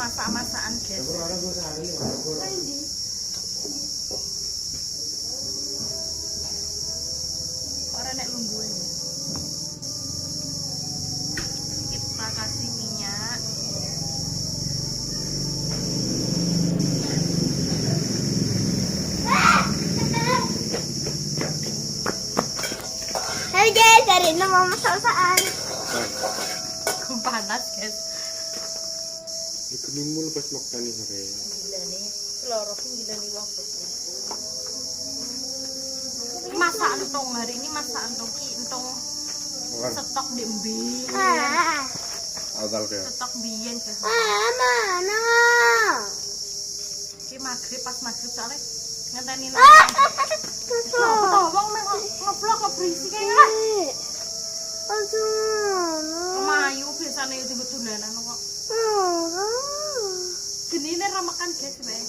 masak-masakan, guys. Ora nek lungguhe. Kita kasih minyak. Halo guys, hari ini mau masak-masakan. Panas, guys. Iku nimbul pas makan nih sore. Gila nih, loro pun gila nih wong. Masak entong hari ini masak entong ki entong stok di mbi. Asal kayak. Stok biyen, guys. Mana? Ki maghrib pas maghrib soalnya ngenteni nang. Wong ngeblok ngebrisi kayak. Kemayu biasanya itu dolanan kok. Genine ra makan guys bae.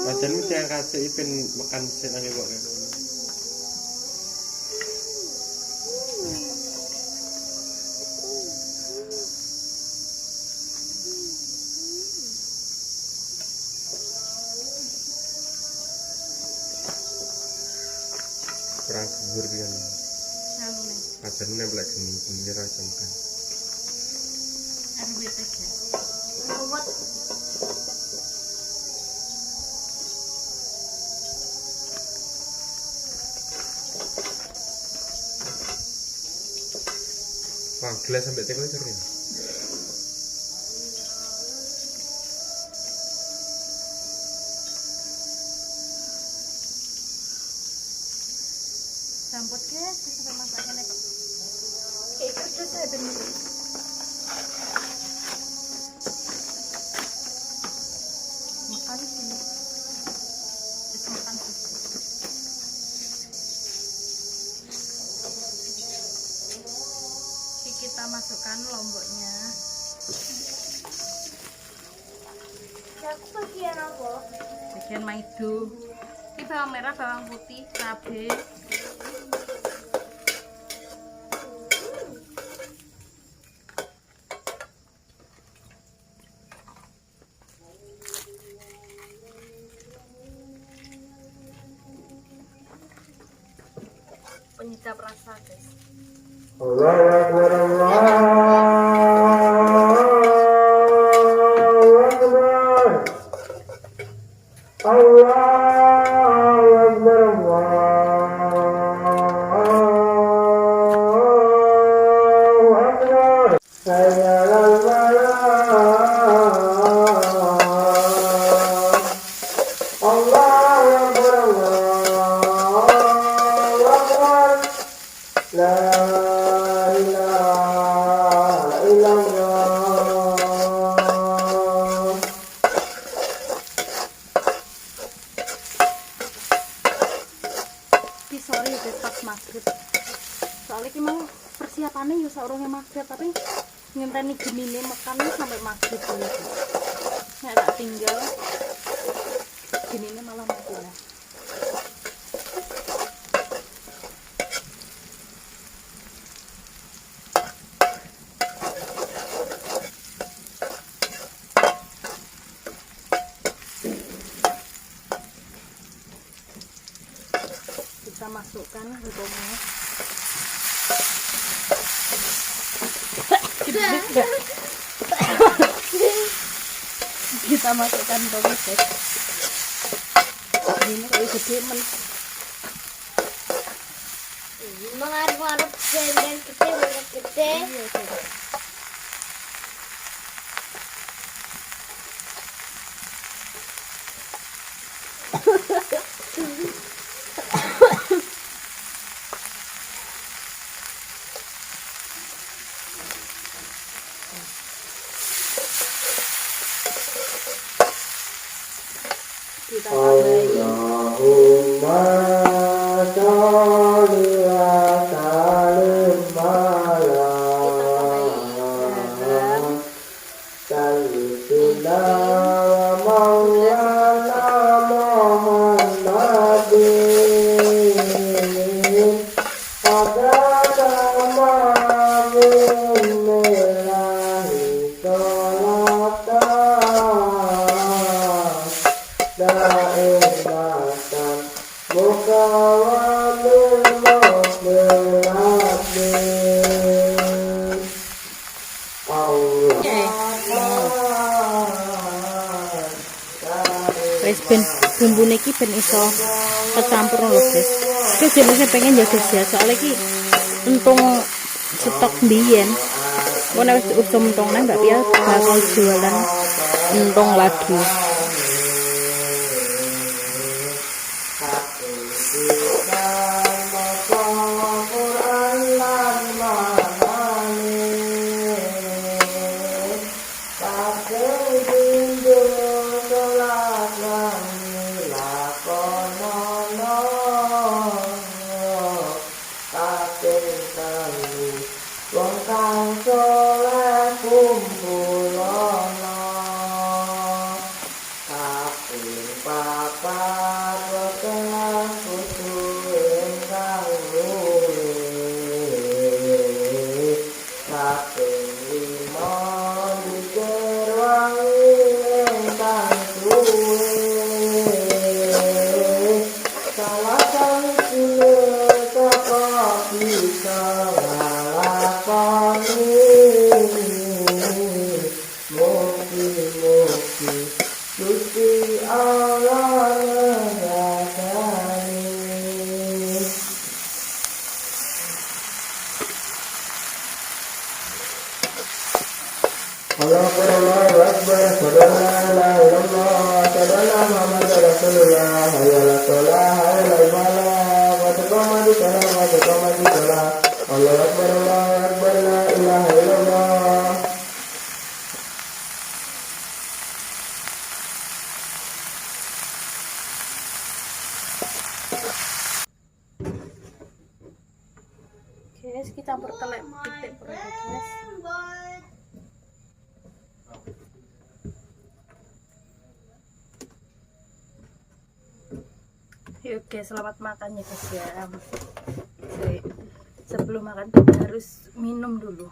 Macam mesti yang kasih ipin makan senang kok kayak ngono. Kurang subur kan. Selalu nih. Padahal belak geni racun kan. RWT guys. Buat Wah, gelas sampai teko kering. Campur guys, sampai masaknya kok. Kayak kerja saya bener. Makan sini. Terus makan sih. Ini kita masukkan lomboknya. aku bagian apa? Bagian maido. Ini bawang merah, bawang putih, cabai. Penyedap rasa, guys. Allahu Akbar, Allahu Akbar, Allahu Akbar. Sayyidul Allahu Akbar, Allahu Akbar. La ilaha illallah. Sorry guys, pas maghrib. Soalnya ki mau persiapannya ya saurunge maghrib, tapi ngenteni genine makannya sampai maghrib dulu. Nek tak tinggal genine malah mati lah. Kita masukkan gulungnya. Kita masukkan bawang guys. Ini kayak gede men. Mengarep-arep dan gede banget gede. Iya, coba. Kita tambahin Allahumma sholli wa sallim ala sayyidina wa maulana Muhammadin adada ma min ilahi sholatu guys, ben bumbune iki ben iso kecampur lho guys. Iki jenisnya pengen ya guys ya, soalnya iki entung stok mbiyen. Mau nek wis diusum entung nang Mbak Pia bakal jualan entung lagi. Guys, kita campur telek pitik produk guys. Yuk guys, selamat makan ya guys ya. Sebelum makan kita harus minum dulu.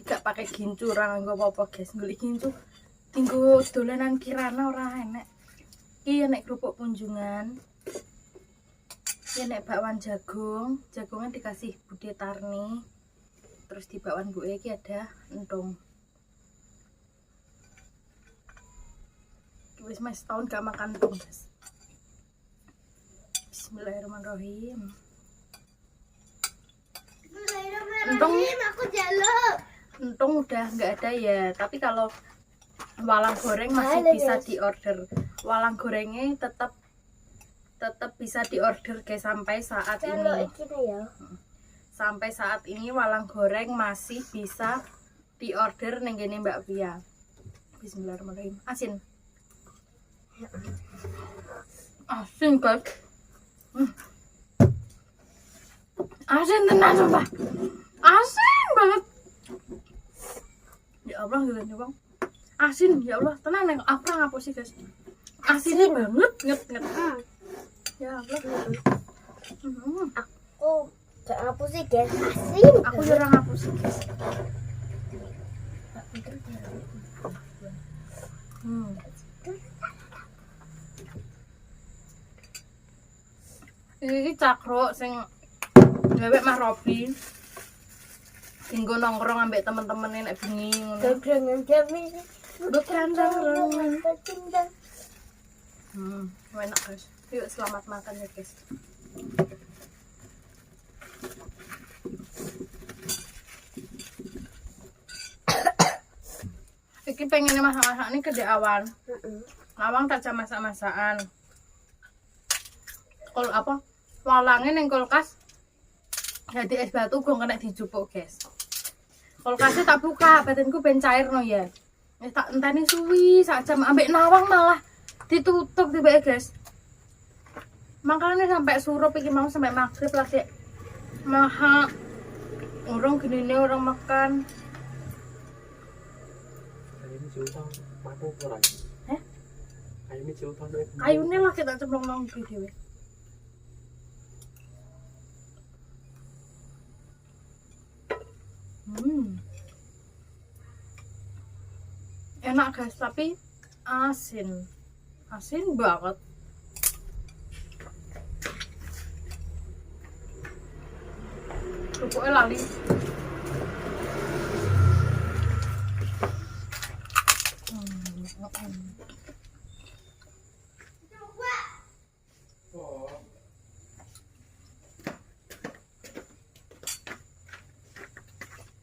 Gak pakai gincu ora nggo apa-apa guys. Golek gincu tinggo dolanan kirana ora enek. Iki nek kerupuk kunjungan. Ya nek bakwan jagung, jagungnya dikasih Bude Tarni. Terus di bakwan Bu iki ada entung. Wis mes tahun gak makan entung, guys. Bismillahirrahmanirrahim. Aku jaluk. Untung udah nggak ada ya, tapi kalau walang goreng masih bisa diorder. Walang gorengnya tetap bisa diorder guys sampai saat ini. Sampai saat ini walang goreng masih bisa diorder ning kene Mbak Pia. Bismillahirrahmanirrahim. Asin. Asin guys. Asin tenan coba. Asin banget. Ya Allah gitu bang. Asin ya Allah tenang neng aku ngapus sih guys. Asinnya banget nget. Ya Allah. Aku gak ngapus sih guys. Asin. Aku jarang ngapus sih guys. Ini cakro sing gawe Mas Robi. Tinggo nongkrong ambek temen-temen nek bengi ngono. Gandrangan jami. Bukan enak guys. Yuk selamat makan ya guys. Iki pengen masak-masak ini kedek awan. Lawang tak jam masak-masakan. Kalau apa? Walangnya neng kulkas. Jadi es batu gue kena dijupuk guys. Kulkasnya tak buka, batinku ben cair no ya. Tak enteni suwi sak jam ambek nawang malah ditutup tiba guys. Makanya sampai surup iki mau sampai maghrib lagi. Maha orang gini orang makan. Kayunya lah kita cemplung nang dhewe. Enak guys, tapi asin banget. Kerupuknya lali.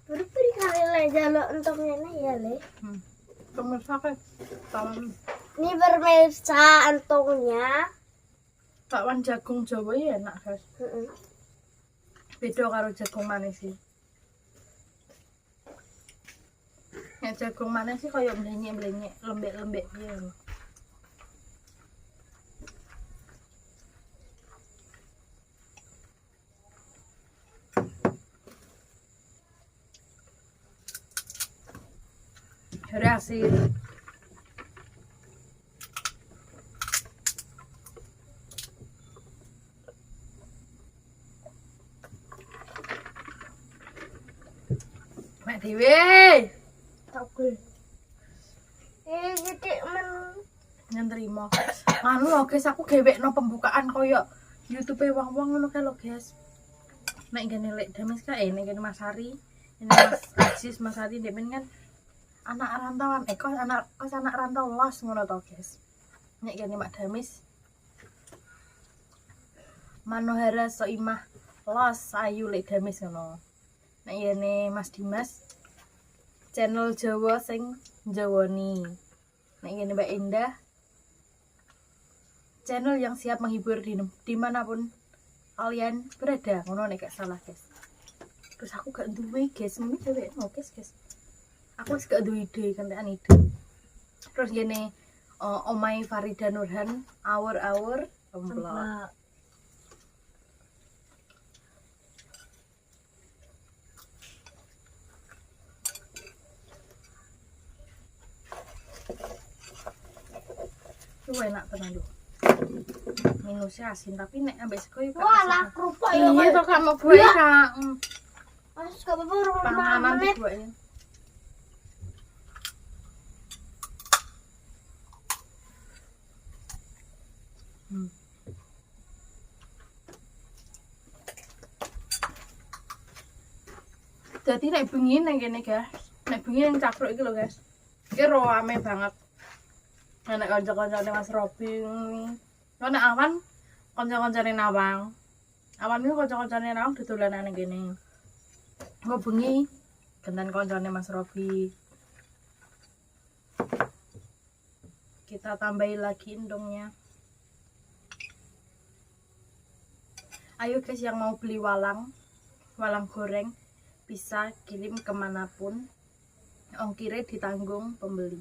Beri kali le jaluk untuk ini ya le. Pemirsa kan tawan Ini pemirsa entongnya. bakwan jagung Jawa ya enak guys. Heeh. Beda karo jagung manis sih. Nek jagung manis sih kaya mlenyek-mlenyek, lembek-lembek piye. Udah asin. Mek dhewe. Takul. Jadi men Yang terima. Nganu lho guys, aku gewekno pembukaan koyo YouTube wong-wong ngono kae lho guys. Nek ngene lek Dames kae nek ngene Mas Hari, ini Mas Ajis, Mas Hari demen kan anak rantauan, kos anak rantau los ngono to guys. Nek ngene Mak Dames Manohara Soimah los ayu lek Dames ngono. Nek ngene Mas Dimas channel Jawa sing Jawani. Nek ngene Mbak Indah channel yang siap menghibur dimanapun kalian berada, ngono nek gak salah guys. Terus aku gak duwe guys, ini cewek no guys. Aku wis gak duwe ide, kentekan ide. Terus gini Omai Farida Nurhan, awur templak. Itu enak tenan lho. Minusnya asin tapi nek ambek sego yo gak wala asin. kerupuk ya. Iya to kamu gue Kak. Mas gak apa-apa urung Panganan menit. gue ya. Jadi nek bengi nang kene guys. Nek bengi nang cakruk iki lho guys. Iki rame banget. Nek kanca-kancane Mas Robi. Nek awan kanca-kancane Nawang. Awan iki kanca-kancane Nawang dodolanan nang kene. Engko bengi genten kancane Mas Robi. Kita tambahin lagi endongnya. Ayo guys yang mau beli walang goreng bisa kirim kemanapun, ongkirnya ditanggung pembeli.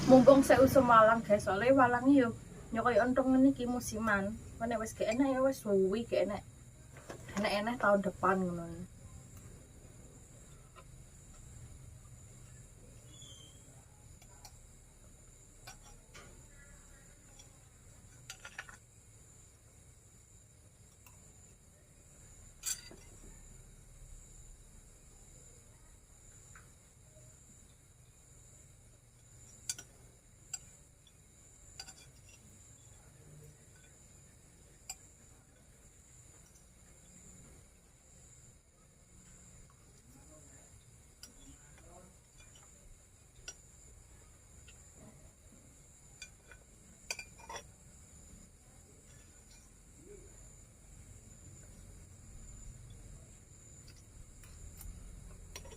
Mumpung saya usum walang guys, soalnya walangnya yo nyokoy ontong ini ki musiman. Mana wes gak enak ya wes suwi gak enak. Enak-enak tahun depan ngono.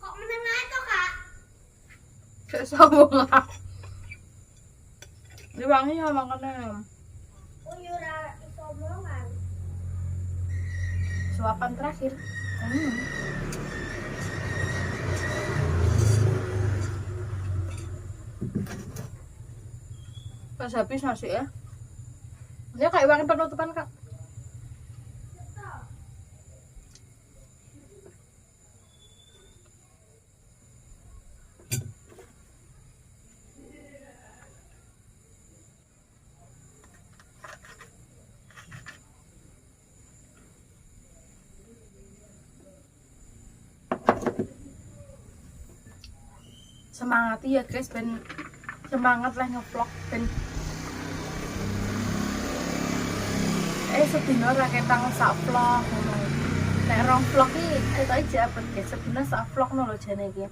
Kok menengah itu kak? Gak sombong lah. Diwangi ya makannya. Uyura itu omongan. Suapan terakhir. Pas habis nasi ya. Dia kayak wangi penutupan kak. semangati ya guys, ben semangat lah ngevlog ben sedina ra ketang sak vlog ngono. Nek rong vlog iki ketoke jabet guys, sedina sak vlog no lho jane iki.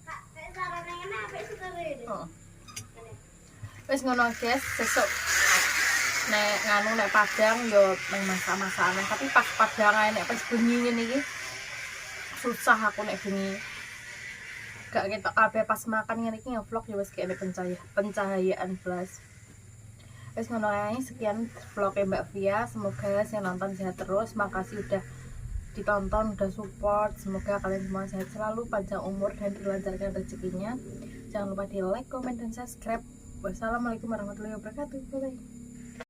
Kak, carane ngene apik sekali. Oh. Wis ngono guys, sesuk nek nganu nek Padang yo nang masak-masakan, tapi pas Padang ae nek pas bengi ngene iki susah aku nek bengi. Gak ketok kabeh pas makan ngene iki nge-vlog ya wis kene pencahayaan blas. Wis ngono ae, sekian vlognya Mbak Via, semoga yang nonton sehat terus. Makasih udah ditonton, udah support. Semoga kalian semua sehat selalu, panjang umur dan dilancarkan rezekinya. Jangan lupa di like, comment, dan subscribe. Wassalamualaikum warahmatullahi wabarakatuh. Bye.